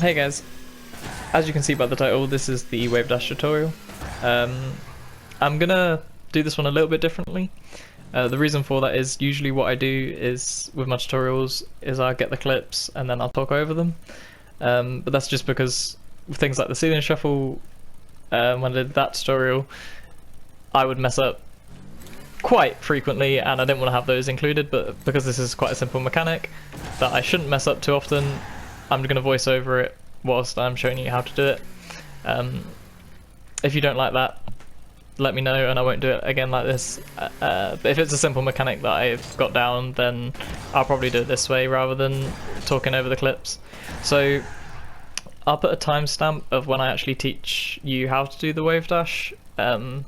Hey guys, as you can see by the title, this is the wave dash tutorial. I'm gonna do this one a little bit differently. The reason for that is usually what I do is with my tutorials is I get the clips and then I'll talk over them. But that's just because with things like the ceiling shuffle, when I did that tutorial, I would mess up quite frequently and I didn't want to have those included, but because this is quite a simple mechanic that I shouldn't mess up too often, I'm going to voice over it whilst I'm showing you how to do it. If you don't like that, let me know and I won't do it again like this. But if it's a simple mechanic that I've got down, then I'll probably do it this way rather than talking over the clips. So I'll put a timestamp of when I actually teach you how to do the wave dash under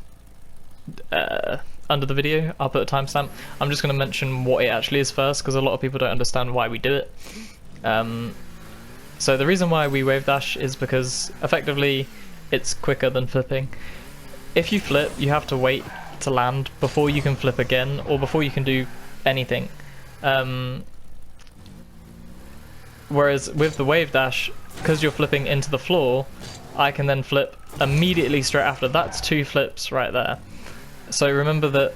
the video. I'll put a timestamp. I'm just going to mention what it actually is first because a lot of people don't understand why we do it. So the reason why we wave dash is because effectively it's quicker than flipping. If you flip, you have to wait to land before you can flip again or before you can do anything. Whereas with the wave dash, because you're flipping into the floor, I can then flip immediately straight after. That's 2 flips right there. So remember that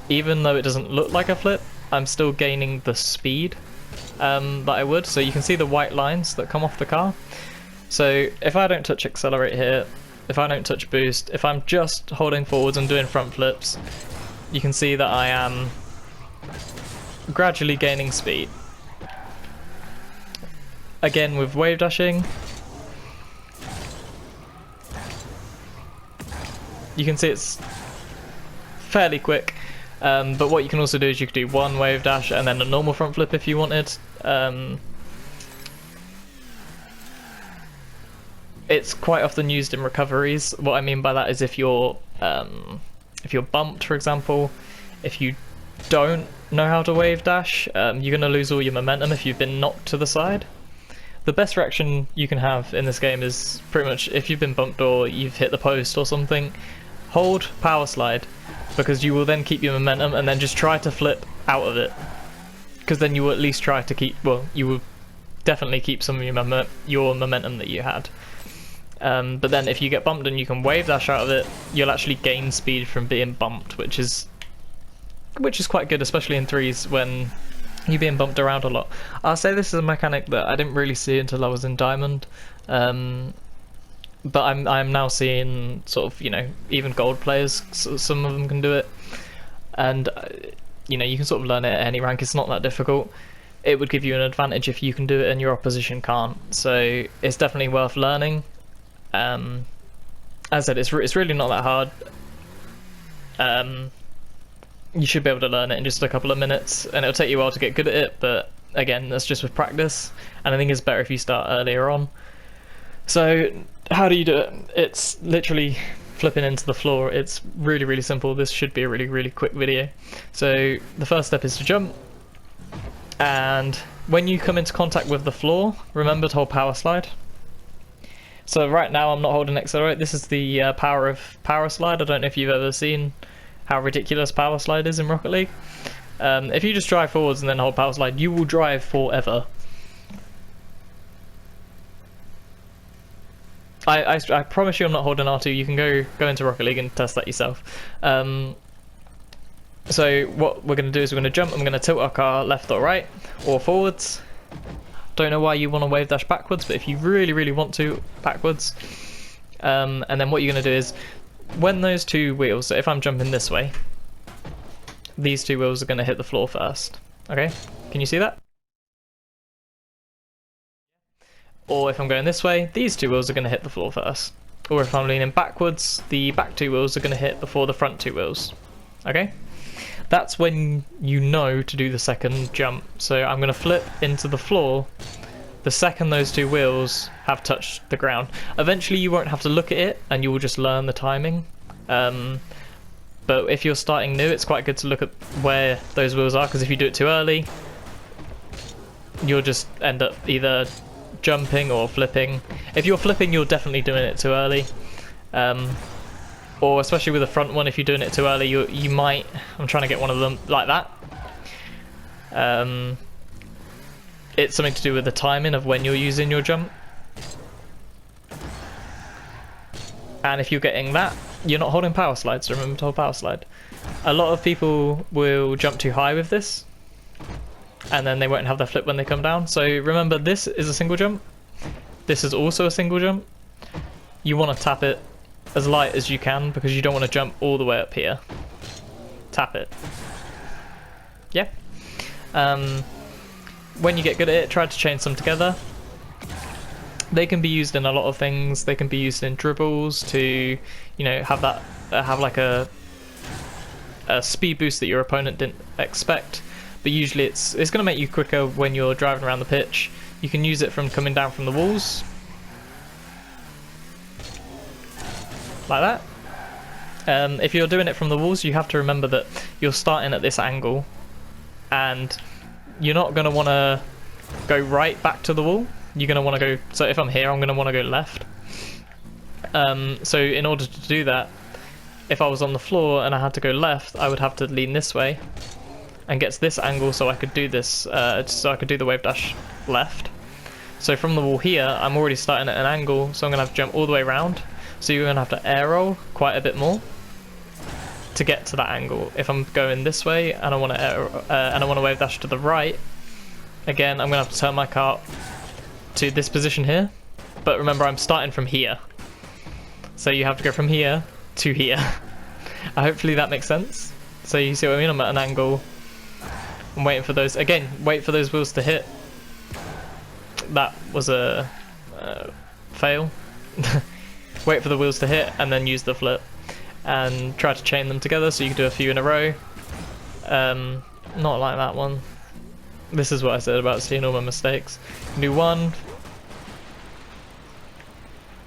even though it doesn't look like a flip, I'm still gaining the speed that I would. So you can see the white lines that come off the car. So if I don't touch accelerate here, if I don't touch boost, if I'm just holding forwards and doing front flips, you can see that I am gradually gaining speed. Again with wave dashing, you can see it's fairly quick, but what you can also do is you could do one wave dash and then a normal front flip if you wanted. It's quite often used in recoveries. What I mean by that is if you're bumped, for example, if you don't know how to wave dash, you're going to lose all your momentum if you've been knocked to the side. The best reaction you can have in this game is pretty much if you've been bumped or you've hit the post or something, hold power slide, because you will then keep your momentum and then just try to flip out of it, because then you will at least try to keep, well, you will definitely keep some of your momentum that you had. But then if you get bumped and you can wave dash out of it, you'll actually gain speed from being bumped, which is quite good, especially in threes when you're being bumped around a lot. I'll say this is a mechanic that I didn't really see until I was in Diamond, but I'm now seeing sort of, you know, even gold players, some of them can do it, and you know, you can sort of learn it at any rank. It's not that difficult. It would give you an advantage if you can do it and your opposition can't, so it's definitely worth learning. As I said, it's really not that hard. You should be able to learn it in just a couple of minutes, and it'll take you a while to get good at it, but again, that's just with practice, and I think it's better if you start earlier on. So how do you do it? It's literally flipping into the floor. It's really simple. This should be a really quick video. So the first step is to jump, and when you come into contact with the floor, remember to hold power slide. So right now I'm not holding accelerate. This is the power of power slide. I don't know if you've ever seen how ridiculous power slide is in Rocket League. If you just drive forwards and then hold power slide, you will drive forever. I promise you I'm not holding R2. You can go into Rocket League and test that yourself. So what we're going to do is we're going to jump and we're going to tilt our car left or right or forwards. Don't know why you want to wave dash backwards, but if you really want to, backwards. And then what you're going to do is when those 2 wheels, so if I'm jumping this way, these 2 wheels are going to hit the floor first. Okay, can you see that? Or if I'm going this way, these 2 wheels are going to hit the floor first. Or if I'm leaning backwards, the back 2 wheels are going to hit before the front 2 wheels. Okay? That's when you know to do the second jump. So I'm going to flip into the floor the second those 2 wheels have touched the ground. Eventually you won't have to look at it and you will just learn the timing. But if you're starting new, it's quite good to look at where those wheels are, because if you do it too early, you'll just end up either jumping or flipping. If you're flipping, you're definitely doing it too early. Or especially with the front one, if you're doing it too early, you might, I'm trying to get one of them like that. It's something to do with the timing of when you're using your jump. And if you're getting that, you're not holding power slide, so remember to hold power slide. A lot of people will jump too high with this, and then they won't have their flip when they come down. So remember, this is a single jump. This is also a single jump. You want to tap it as light as you can because you don't want to jump all the way up here. Tap it. Yeah. When you get good at it, try to chain some together. They can be used in a lot of things. They can be used in dribbles to, you know, have that have like a speed boost that your opponent didn't expect. But usually it's going to make you quicker when you're driving around the pitch. You can use it from coming down from the walls, like that. If you're doing it from the walls, you have to remember that you're starting at this angle, and you're not going to want to go right back to the wall. You're going to want to go, so if I'm here, I'm going to want to go left. So in order to do that, if I was on the floor and I had to go left, I would have to lean this way and get to this angle so I could do this, so I could do the wave dash left. So from the wall here, I'm already starting at an angle, so I'm going to have to jump all the way around. So you're going to have to air roll quite a bit more to get to that angle. If I'm going this way and I want to wave dash to the right, again, I'm going to have to turn my cart to this position here. But remember, I'm starting from here. So you have to go from here to here. Hopefully that makes sense. So you see what I mean? I'm at an angle. I'm waiting for those, again, wait for those wheels to hit. That was a fail. Wait for the wheels to hit and then use the flip. And try to chain them together so you can do a few in a row. Not like that one. This is what I said about seeing all my mistakes. Do one.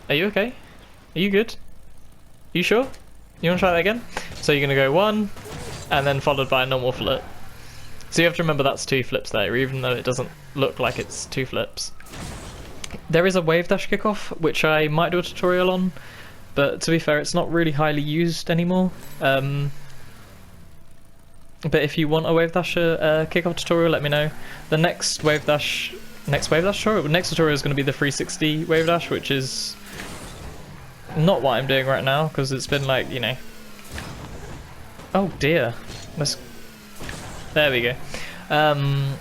Are you okay? Are you good? You sure? You want to try that again? So you're going to go one, and then followed by a normal flip. So you have to remember that's two flips there, even though it doesn't look like it's two flips. There is a wave dash kickoff, which I might do a tutorial on, but to be fair, it's not really highly used anymore. But if you want a wave dash kickoff tutorial, let me know. The next wave dash tutorial? Next tutorial is going to be the 360 wave dash, which is not what I'm doing right now, because it's been like, you know... Oh dear. There we go. I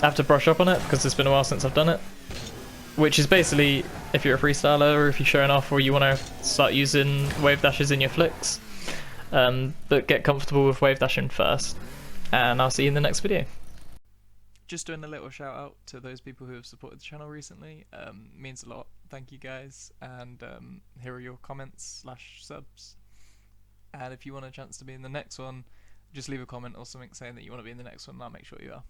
have to brush up on it, because it's been a while since I've done it. Which is basically, if you're a freestyler, or if you're showing off, or you want to start using wave dashes in your flicks, but get comfortable with wave dashing first. And I'll see you in the next video. Just doing a little shout out to those people who have supported the channel recently. Means a lot. Thank you guys, and here are your comments / subs. And if you want a chance to be in the next one, just leave a comment or something saying that you want to be in the next one, and I'll make sure you are.